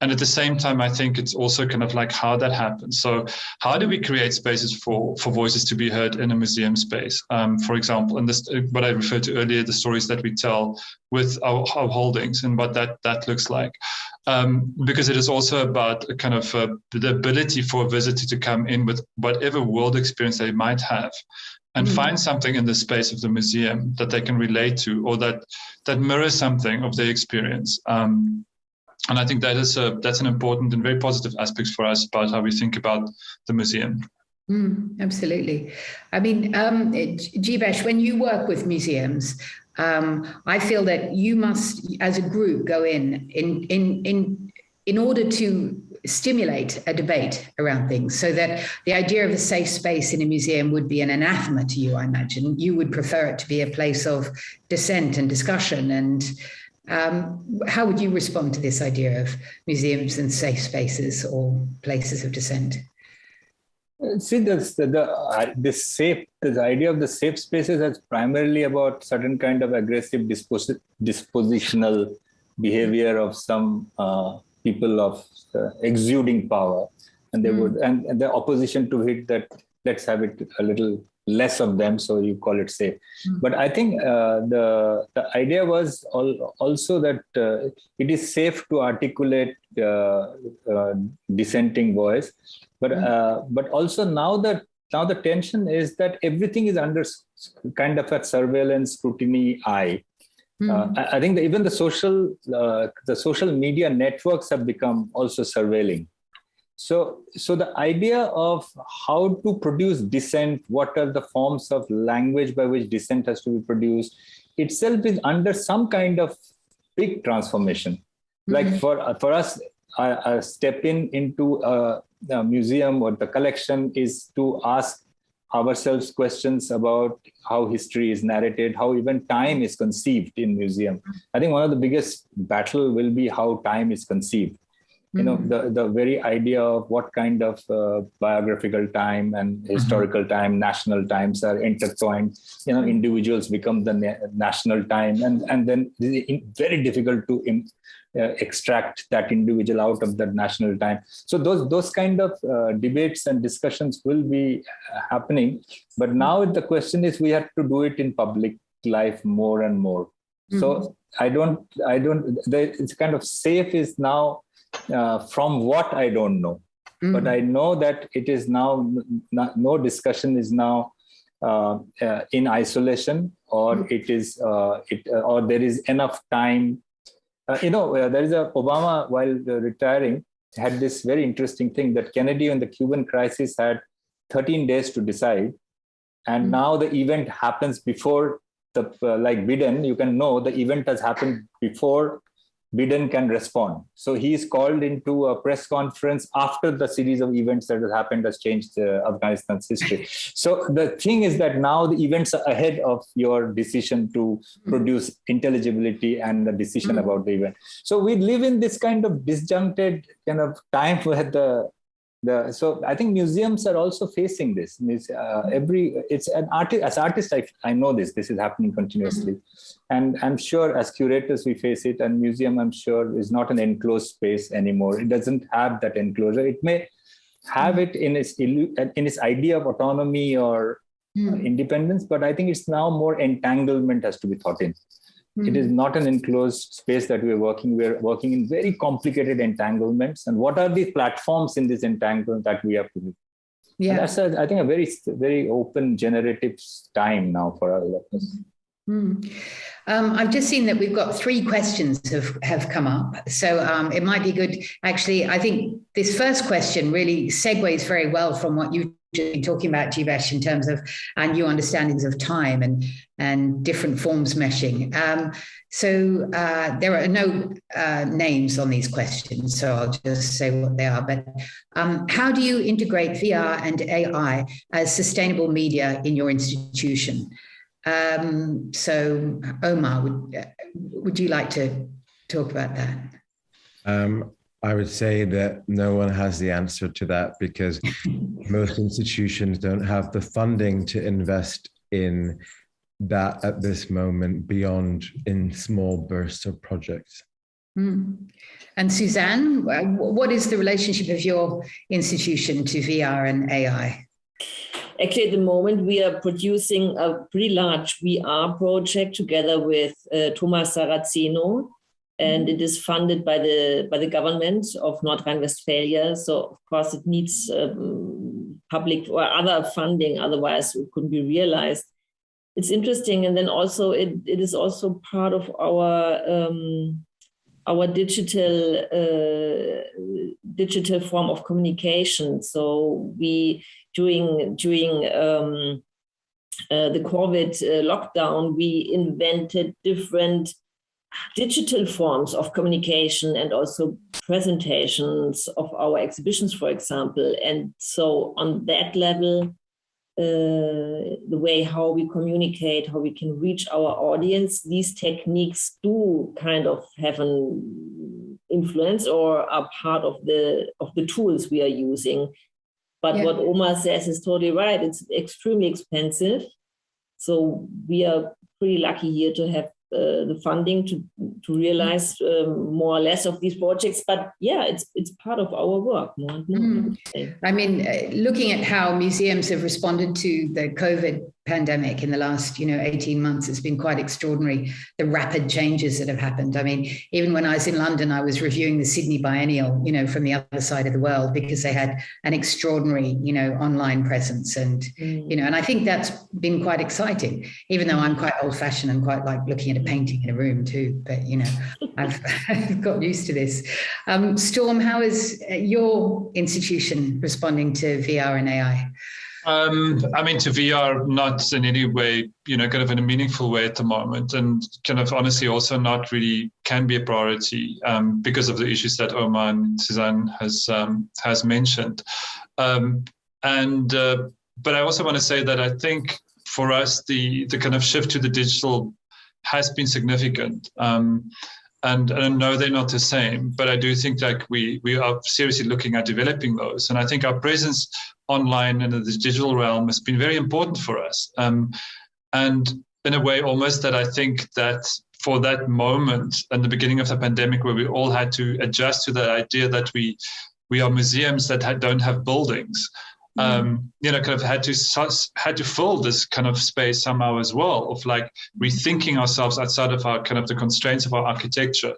And at the same time, I think it's also kind of like how that happens. So how do we create spaces for voices to be heard in a museum space? For example, and this, what I referred to earlier, the stories that we tell with our holdings and what that looks like. Because it is also about a kind of the ability for a visitor to come in with whatever world experience they might have and find something in the space of the museum that they can relate to or that mirrors something of their experience. And I think that's an important and very positive aspect for us about how we think about the museum. Absolutely. I mean, Jibesh, when you work with museums, I feel that you must, as a group, go in order to stimulate a debate around things, so that the idea of a safe space in a museum would be an anathema to you, I imagine. You would prefer it to be a place of dissent and discussion. And how would you respond to this idea of museums and safe spaces or places of dissent? See, the idea of the safe spaces is primarily about certain kind of aggressive dispositional behavior of some people of exuding power, and they would, and the opposition to it, that let's have it a little less of them, so you call it safe. But I think the idea was also that it is safe to articulate dissenting voice, but also now the tension is that everything is under kind of a surveillance scrutiny eye. I think that even the social media networks have become also surveilling. So the idea of how to produce dissent, what are the forms of language by which dissent has to be produced, itself is under some kind of big transformation. Like for us, a step into a museum or the collection is to ask ourselves questions about how history is narrated, how even time is conceived in museum. I think one of the biggest battle will be how time is conceived. You know, the very idea of what kind of biographical time and historical time, national times are intertwined. You know, individuals become the national time, and then it's very difficult to extract that individual out of that national time. So those kind of debates and discussions will be happening. But now the question is, we have to do it in public life more and more. So it's kind of safe is now. From what I don't know, but I know that it is now no discussion is now in isolation, or it is or there is enough time. There is Obama, while retiring, had this very interesting thing that Kennedy and the Cuban crisis had 13 days to decide, and now the event happens before like Biden. You can know the event has happened before Biden can respond. So he is called into a press conference after the series of events that has happened has changed Afghanistan's history. So the thing is that now the events are ahead of your decision to produce intelligibility and the decision about the event. So we live in this kind of disjuncted kind of time where so I think museums are also facing this. It's an artist. As artists, I know this is happening continuously, and I'm sure as curators we face it. And museum, I'm sure, is not an enclosed space anymore. It doesn't have that enclosure. It may have it in its idea of autonomy or independence, but I think it's now more entanglement has to be thought in. It is not an enclosed space that we're working. We're working in very complicated entanglements. And what are the platforms in this entanglement that we have to do? Yeah, and that's I think a very, very open generative time now for all of us. I've just seen that we've got 3 questions have come up. So it might be good. Actually, I think this first question really segues very well from what you've been talking about, Jibesh, in terms of our new understandings of time and different forms meshing. So there are no names on these questions, so I'll just say what they are. But how do you integrate VR and AI as sustainable media in your institution? So Omar, would you like to talk about that? I would say that no one has the answer to that, because most institutions don't have the funding to invest in that at this moment beyond in small bursts of projects. And Suzanne, what is the relationship of your institution to VR and AI? Actually, at the moment, we are producing a pretty large VR project together with Thomas Saraceno, and it is funded by the government of North Rhine-Westphalia. So, of course, it needs public or other funding, otherwise it couldn't be realized. It's interesting, and then also it is also part of our digital form of communication. So we during the COVID lockdown, we invented different digital forms of communication and also presentations of our exhibitions, for example. And so on that level, the way how we communicate, how we can reach our audience, these techniques do kind of have an influence or are part of the tools we are using. But what Omar says is totally right. It's extremely expensive. So we are pretty lucky here to have the funding to realize more or less of these projects. But yeah, it's part of our work more and more. I mean, looking at how museums have responded to the COVID pandemic in the last 18 months, it's been quite extraordinary, the rapid changes that have happened. I mean, even when I was in London, I was reviewing the Sydney Biennial, from the other side of the world, because they had an extraordinary online presence, and and I think that's been quite exciting, even though I'm quite old-fashioned and quite like looking at a painting in a room too, but I've got used to this. Storm, how is your institution responding to VR and AI? I mean, to VR, not in any way, kind of in a meaningful way at the moment, and kind of honestly also not really can be a priority because of the issues that Omar and Suzanne has mentioned. But I also want to say that I think for us, the kind of shift to the digital has been significant. And no, they're not the same, but I do think that we are seriously looking at developing those. And I think our presence online and in the digital realm has been very important for us. And in a way, almost that I think that for that moment in the beginning of the pandemic, where we all had to adjust to the idea that we are museums that don't have buildings, kind of had to fill this kind of space somehow as well, of like rethinking ourselves outside of our kind of the constraints of our architecture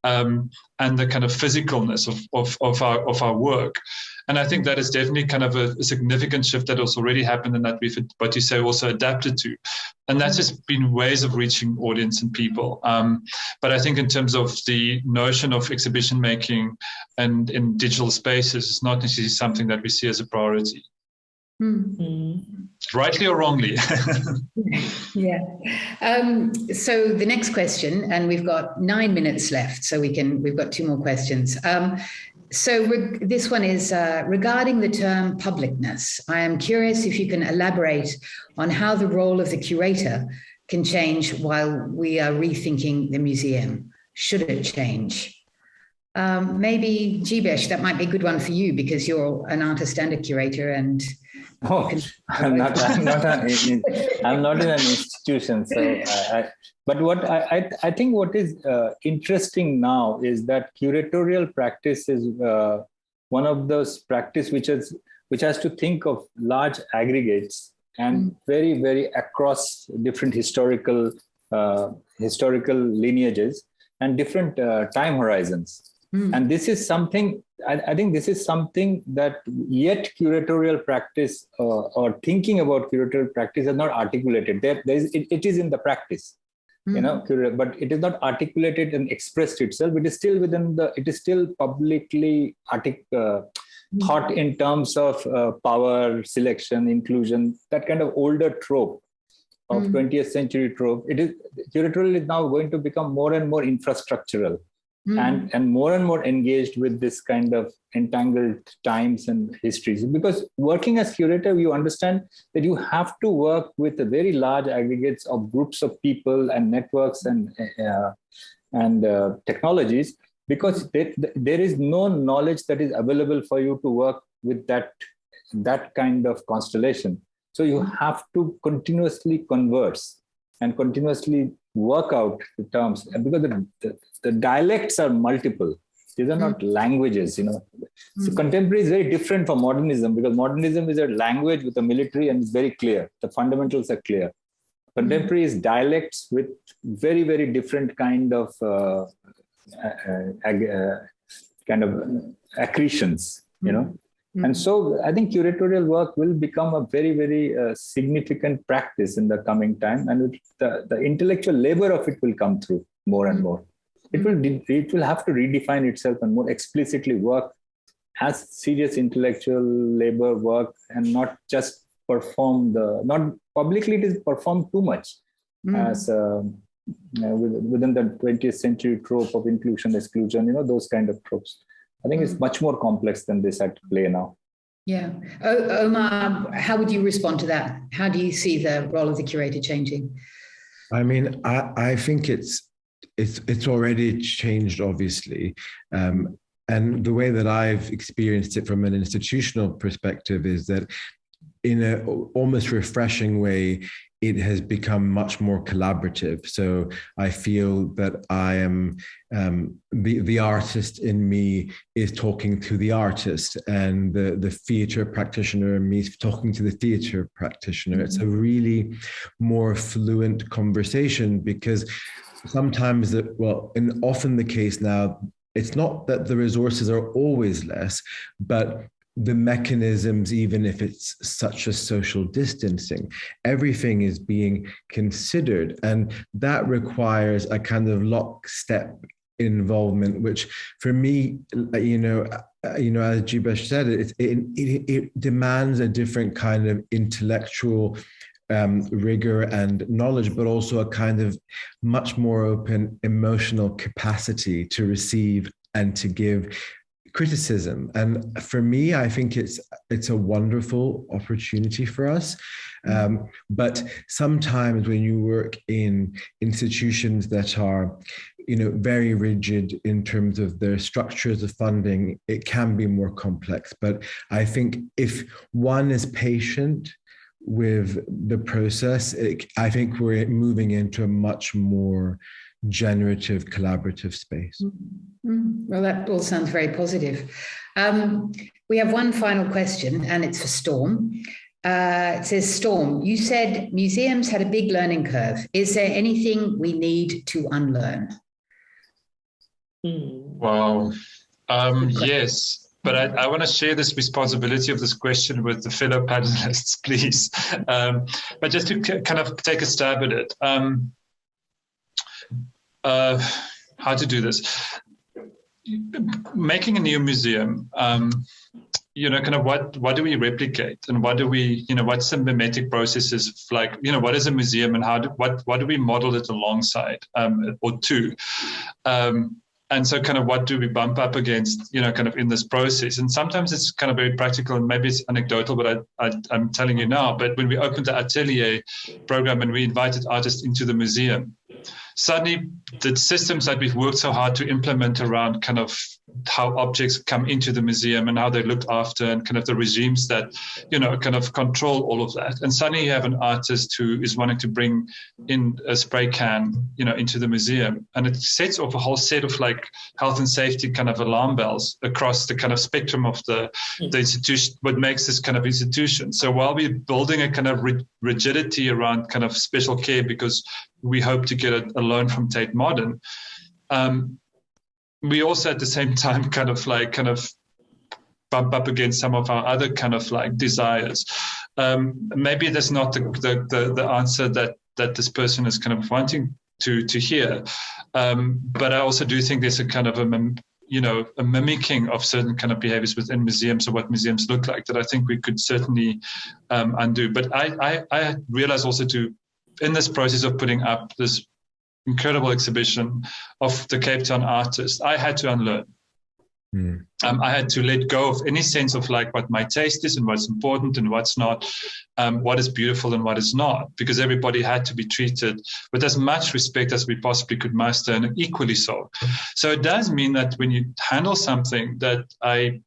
and the kind of physicalness of our work. And I think that is definitely kind of a significant shift that has already happened, and that we've, what you say, also adapted to. And that's just been ways of reaching audience and people. But I think in terms of the notion of exhibition making and in digital spaces, it's not necessarily something that we see as a priority. Rightly or wrongly. Yeah. So the next question, and we've got 9 minutes left, so we've got 2 more questions. So this one is regarding the term publicness. I am curious if you can elaborate on how the role of the curator can change while we are rethinking the museum. Should it change? Maybe Jibesh, that might be a good one for you, because you're an artist and a curator, and I'm not in an institution. So, but what I think what is interesting now is that curatorial practice is one of those practice which has to think of large aggregates and very, very across different historical lineages and different time horizons. And this is something, I think this is something that yet curatorial practice or thinking about curatorial practice is not articulated. It is in the practice, but it is not articulated and expressed itself. It is still it is still publicly thought in terms of power, selection, inclusion, that kind of older trope of 20th century trope. Curatorial is now going to become more and more infrastructural. And more engaged with this kind of entangled times and histories. Because working as curator, you understand that you have to work with a very large aggregates of groups of people and networks and technologies, because there is no knowledge that is available for you to work with that kind of constellation. So you have to continuously converse and continuously work out the terms, because the dialects are multiple. These are not languages, So contemporary is very different from modernism, because modernism is a language with a military and it's very clear. The fundamentals are clear. Contemporary is dialects with very, very different kind of accretions, And so I think curatorial work will become a very, very significant practice in the coming time, and the intellectual labor of it will come through more and more. It will have to redefine itself and more explicitly work as serious intellectual labor work, and not just not publicly it is performed too much as within the 20th century trope of inclusion, exclusion, those kind of tropes. I think it's much more complex than this at play now. Yeah. Omar, how would you respond to that? How do you see the role of the curator changing? I mean, I think it's already changed, obviously. And the way that I've experienced it from an institutional perspective is that in a almost refreshing way, it has become much more collaborative. So I feel that I am, the artist in me is talking to the artist, and the theater practitioner in me is talking to the theater practitioner. It's a really more fluent conversation, because sometimes and often the case now, it's not that the resources are always less, but the mechanisms, even if it's such as social distancing, everything is being considered. And that requires a kind of lockstep involvement, which for me, as Jibesh said, it demands a different kind of intellectual rigor and knowledge, but also a kind of much more open emotional capacity to receive and to give criticism. And for me, I think it's a wonderful opportunity for us. But sometimes when you work in institutions that are, very rigid in terms of their structures of funding, it can be more complex. But I think if one is patient with the process, I think we're moving into a much more generative, collaborative space. Well, that all sounds very positive. We have one final question, and it's for Storm. It says, Storm, you said museums had a big learning curve. Is there anything we need to unlearn? Wow. Yes. But I want to share this responsibility of this question with the fellow panelists, please. But just to kind of take a stab at it. How to do this? Making a new museum, kind of what do we replicate, and what do we, what's the mimetic processes like? What is a museum, and what do we model it alongside or to? And so kind of what do we bump up against, kind of in this process? And sometimes it's kind of very practical, and maybe it's anecdotal, but I'm telling you now. But when we opened the Atelier program and we invited artists into the museum, suddenly the systems that we've worked so hard to implement around kind of how objects come into the museum and how they're looked after, and kind of the regimes that, kind of control all of that. And suddenly you have an artist who is wanting to bring in a spray can, into the museum. And it sets off a whole set of like health and safety kind of alarm bells across the kind of spectrum of the institution, what makes this kind of institution. So while we're building a kind of rigidity around kind of special care, because we hope to get a loan from Tate Modern, we also at the same time kind of bump up against some of our other kind of like desires. Maybe that's not the answer that this person is kind of wanting to hear. But I also do think there's a kind of a mimicking of certain kind of behaviors within museums, or what museums look like, that I think we could certainly undo. But I realize also in this process of putting up this incredible exhibition of the Cape Town artist, I had to unlearn. I had to let go of any sense of like what my taste is and what's important and what's not, what is beautiful and what is not, because everybody had to be treated with as much respect as we possibly could muster, and equally so. So it does mean that when you handle something that I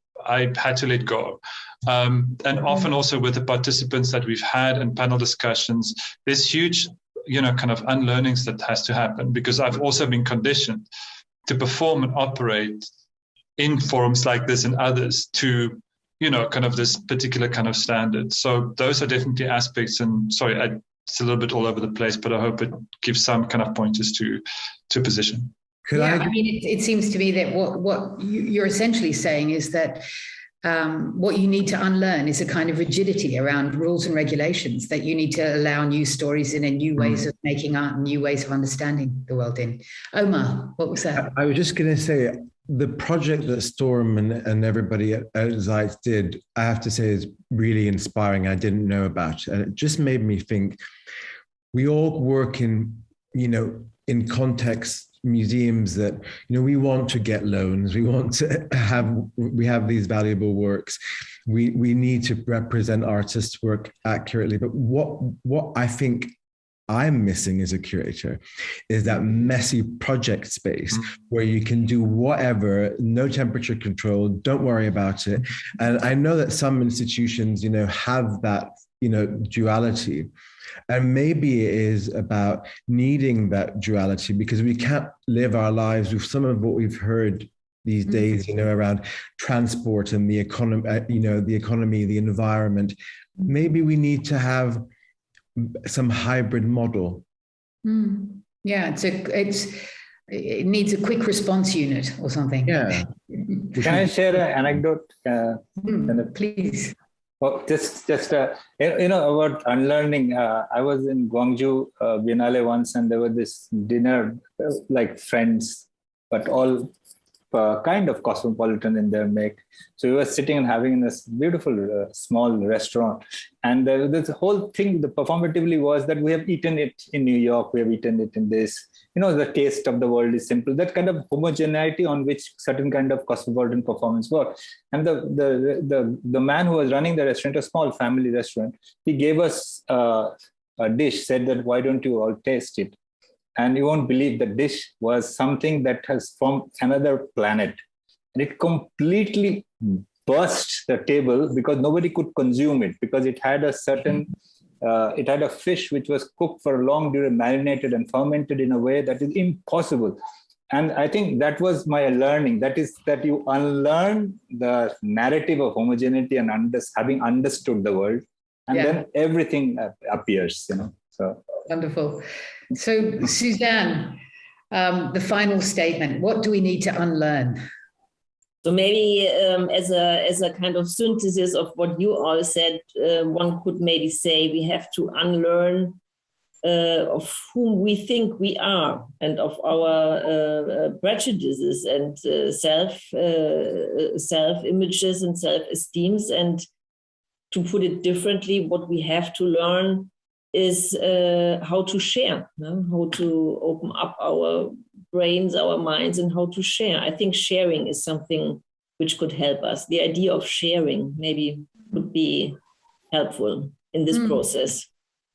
had to let go, and often also with the participants that we've had in panel discussions, there's huge kind of unlearnings that has to happen, because I've also been conditioned to perform and operate in forums like this and others to, kind of this particular kind of standard. So those are definitely aspects, and sorry, it's a little bit all over the place, but I hope it gives some kind of pointers to position. I mean, it seems to me that what you're essentially saying is that what you need to unlearn is a kind of rigidity around rules and regulations, that you need to allow new stories in and new ways of making art and new ways of understanding the world in. Omar, what was that? I was just going to say, the project that Storm and everybody at Zeitz did, I have to say, is really inspiring. I didn't know about it. And it just made me think, we all work in contexts, museums that, we want to get loans, we have these valuable works, we need to represent artists' work accurately. But what I think I'm missing as a curator is that messy project space where you can do whatever, no temperature control, don't worry about it. And I know that some institutions, have that duality. And maybe it is about needing that duality, because we can't live our lives with some of what we've heard these days, around transport and the economy, the environment. Maybe we need to have some hybrid model. Yeah, it needs a quick response unit or something. Yeah. Can I share an anecdote? Please. Oh, just about unlearning. I was in Gwangju Biennale once, and there was this dinner, like friends, but all kind of cosmopolitan in their make. So we were sitting and having in this beautiful small restaurant, and the whole thing, the performatively was that we have eaten it in New York, we have eaten it in this. The taste of the world is simple. That kind of homogeneity on which certain kind of cosmopolitan performance works. And the man who was running the restaurant, a small family restaurant, he gave us a dish, said that, why don't you all taste it? And you won't believe the dish was something that has from another planet. And it completely burst the table because nobody could consume it, because it had a certain, it had a fish which was cooked for a long period, marinated and fermented in a way that is impossible. And I think that was my learning. That is that you unlearn the narrative of homogeneity and having understood the world, and then everything appears, So wonderful. So Suzanne, the final statement, what do we need to unlearn? So maybe as a kind of synthesis of what you all said, one could maybe say we have to unlearn of whom we think we are, and of our prejudices and self-images and self-esteems. And to put it differently, what we have to learn is how to share, how to open up our brains, our minds, and how to share. I think sharing is something which could help us. The idea of sharing maybe would be helpful in this process.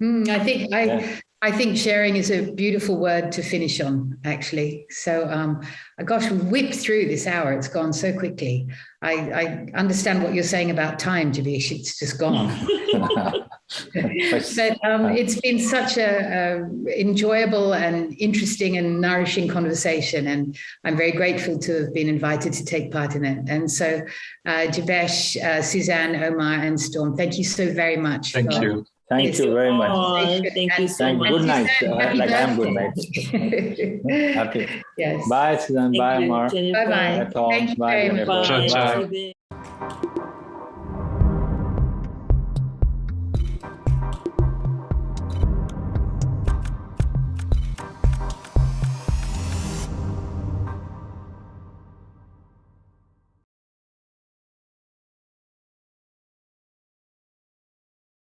I think sharing is a beautiful word to finish on, actually. So, gosh, we whipped through this hour. It's gone so quickly. I understand what you're saying about time, Jabesh. It's just gone. But it's been such a enjoyable and interesting and nourishing conversation, and I'm very grateful to have been invited to take part in it. And so, Jabesh, Suzanne, Omar, and Storm, thank you so very much. Thank you. Thank you very much. Thank you so much. Good night. Like I am good night. Okay. Yes. Bye, Suzanne. Bye, Omar. Bye-bye. Bye, Tom. Thank you Bye, very much. Ciao, ciao. Bye.